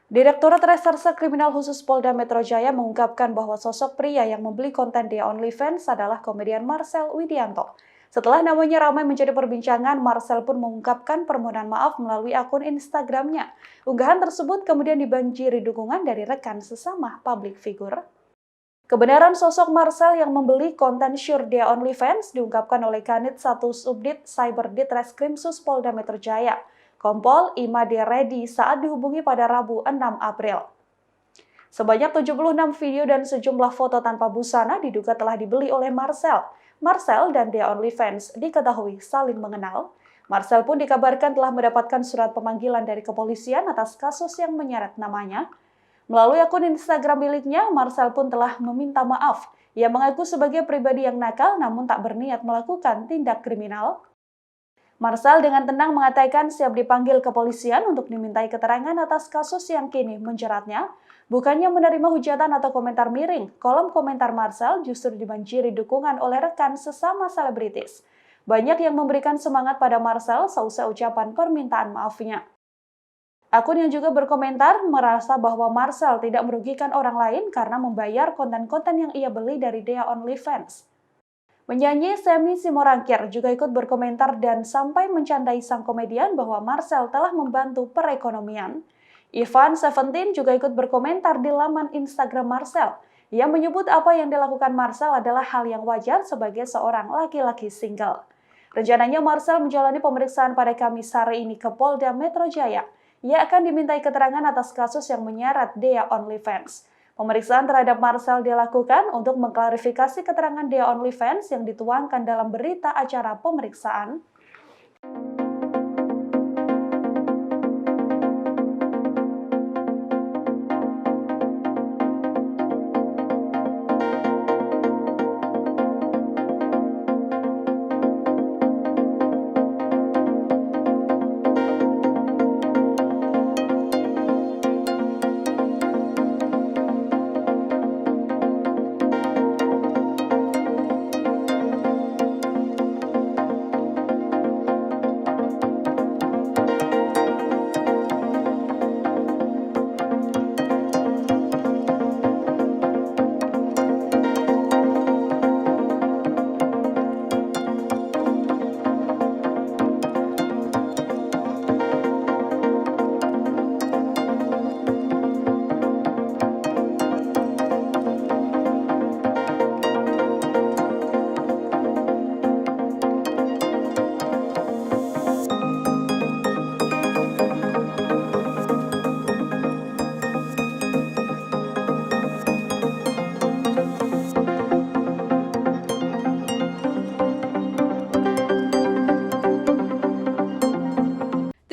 Direktorat Reserse Kriminal Khusus Polda Metro Jaya mengungkapkan bahwa sosok pria yang membeli konten di OnlyFans adalah komedian Marcel Widianto. Setelah namanya ramai menjadi perbincangan, Marcel pun mengungkapkan permohonan maaf melalui akun Instagramnya. Unggahan tersebut kemudian dibanjiri dukungan dari rekan sesama publik figur. Kebenaran sosok Marcel yang membeli konten Syurdia OnlyFans diungkapkan oleh Kanit 1 Subdit Cyberdit Reskrimsus Polda Metro Jaya, Kompol Imade Reddy saat dihubungi pada Rabu 6 April. Sebanyak 76 video dan sejumlah foto tanpa busana diduga telah dibeli oleh Marcel. Marcel dan Dea OnlyFans diketahui saling mengenal. Marcel pun dikabarkan telah mendapatkan surat pemanggilan dari kepolisian atas kasus yang menyeret namanya. Melalui akun Instagram miliknya, Marcel pun telah meminta maaf. Ia mengaku sebagai pribadi yang nakal namun tak berniat melakukan tindak kriminal. Marcel dengan tenang mengatakan siap dipanggil kepolisian untuk dimintai keterangan atas kasus yang kini menjeratnya. Bukannya menerima hujatan atau komentar miring, kolom komentar Marcel justru dibanjiri dukungan oleh rekan sesama selebritis. Banyak yang memberikan semangat pada Marcel seusai ucapan permintaan maafnya. Akun yang juga berkomentar merasa bahwa Marcel tidak merugikan orang lain karena membayar konten-konten yang ia beli dari Dea OnlyFans. Penyanyi Semi Simorangkir juga ikut berkomentar dan sampai mencandai sang komedian bahwa Marcel telah membantu perekonomian. Ivan Seventeen juga ikut berkomentar di laman Instagram Marcel. Ia menyebut apa yang dilakukan Marcel adalah hal yang wajar sebagai seorang laki-laki single. Rencananya Marcel menjalani pemeriksaan pada Kamis sore ini ke Polda Metro Jaya. Ia akan dimintai keterangan atas kasus yang menyeret Dea OnlyFans. Pemeriksaan terhadap Marcel dilakukan untuk mengklarifikasi keterangan Dea OnlyFans yang dituangkan dalam berita acara pemeriksaan.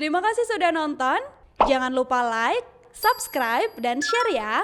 Terima kasih sudah nonton. Jangan lupa like, subscribe, dan share ya.